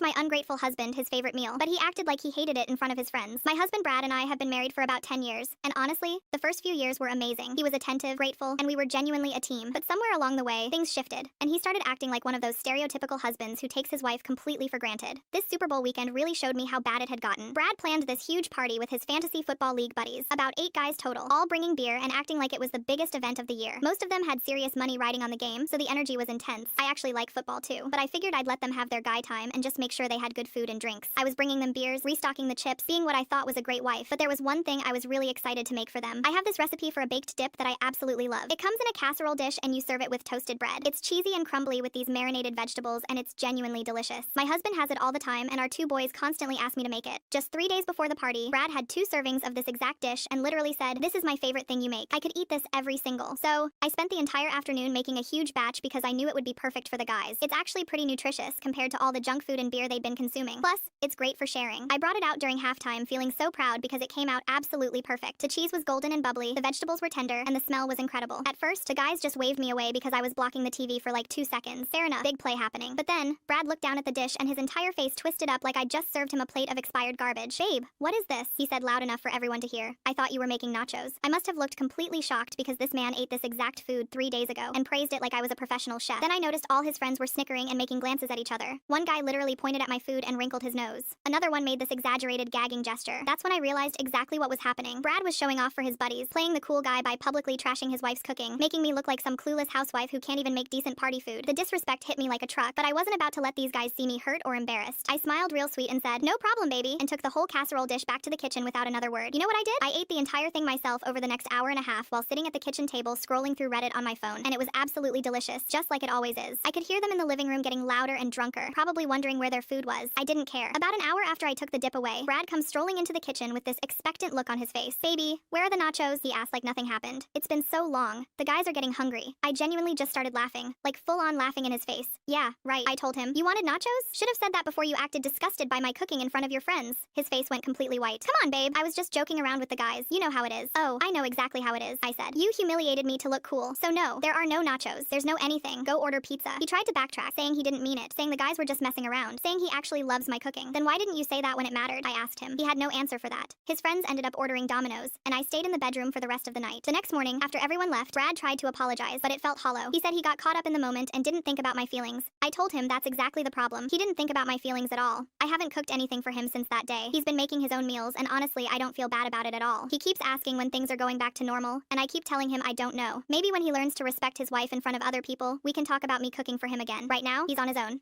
my ungrateful husband his favorite meal, but he acted like he hated it in front of his friends. My husband Brad and I have been married for about 10 years, and honestly, the first few years were amazing. He was attentive, grateful, and we were genuinely a team. But somewhere along the way, things shifted, and he started acting like one of those stereotypical husbands who takes his wife completely for granted. This Super Bowl weekend really showed me how bad it had gotten. Brad planned this huge party with his fantasy football league buddies, about 8 guys total, all bringing beer and acting like it was the biggest event of the year. Most of them had serious money riding on the game, so the energy was intense. I actually like football too, but I figured I'd let them have their guy time and just make sure they had good food and drinks. I was bringing them beers, restocking the chips, being what I thought was a great wife, but there was one thing I was really excited to make for them. I have this recipe for a baked dip that I absolutely love. It comes in a casserole dish and you serve it with toasted bread. It's cheesy and crumbly with these marinated vegetables, and it's genuinely delicious. My husband has it all the time, and our 2 boys constantly ask me to make it. Just 3 days before the party, Brad had 2 servings of this exact dish and literally said, "This is my favorite thing you make. I could eat this every single." So I spent the entire afternoon making a huge batch because I knew it would be perfect for the guys. It's actually pretty nutritious compared to all the junk food and beer they'd been consuming. Plus, it's great for sharing. I brought it out during halftime feeling so proud because it came out absolutely perfect. The cheese was golden and bubbly, the vegetables were tender, and the smell was incredible. At first, the guys just waved me away because I was blocking the TV for like 2 seconds. Fair enough, big play happening. But then, Brad looked down at the dish and his entire face twisted up like I'd just served him a plate of expired garbage. "Babe, what is this?" he said loud enough for everyone to hear. "I thought you were making nachos." I must have looked completely shocked because this man ate this exact food 3 days ago and praised it like I was a professional chef. Then I noticed all his friends were snickering and making glances at each other. One guy literally pointed at my food and wrinkled his nose. Another one made this exaggerated gagging gesture. That's when I realized exactly what was happening. Brad was showing off for his buddies, playing the cool guy by publicly trashing his wife's cooking, making me look like some clueless housewife who can't even make decent party food. The disrespect hit me like a truck, but I wasn't about to let these guys see me hurt or embarrassed. I smiled real sweet and said, "No problem, baby," and took the whole casserole dish back to the kitchen without another word. You know what I did? I ate the entire thing myself over the next hour and a half while sitting at the kitchen table scrolling through Reddit on my phone, and it was absolutely delicious, just like it always is. I could hear them in the living room getting louder and drunker, probably wondering where their food was. I didn't care. About an hour after I took the dip away, Brad comes strolling into the kitchen with this expectant look on his face. "Baby, where are the nachos?" he asked like nothing happened. "It's been so long. The guys are getting hungry." I genuinely just started laughing, like full-on laughing in his face. "Yeah, right," I told him. "You wanted nachos? Should have said that before you acted disgusted by my cooking in front of your friends." His face went completely white. "Come on, babe. I was just joking around with the guys. You know how it is." "Oh, I know exactly how it is," I said. "You humiliated me to look cool. So no, there are no nachos. There's no anything. Go order pizza." He tried to backtrack, saying he didn't mean it, saying the guys were just messing around, saying he actually loves my cooking. "Then why didn't you say that when it mattered?" I asked him. He had no answer for that. His friends ended up ordering Domino's, and I stayed in the bedroom for the rest of the night. The next morning, after everyone left, Brad tried to apologize, but it felt hollow. He said he got caught up in the moment and didn't think about my feelings. I told him that's exactly the problem. He didn't think about my feelings at all. I haven't cooked anything for him since that day. He's been making his own meals, and honestly, I don't feel bad about it at all. He keeps asking when things are going back to normal, and I keep telling him I don't know. Maybe when he learns to respect his wife in front of other people, we can talk about me cooking for him again. Right now, he's on his own.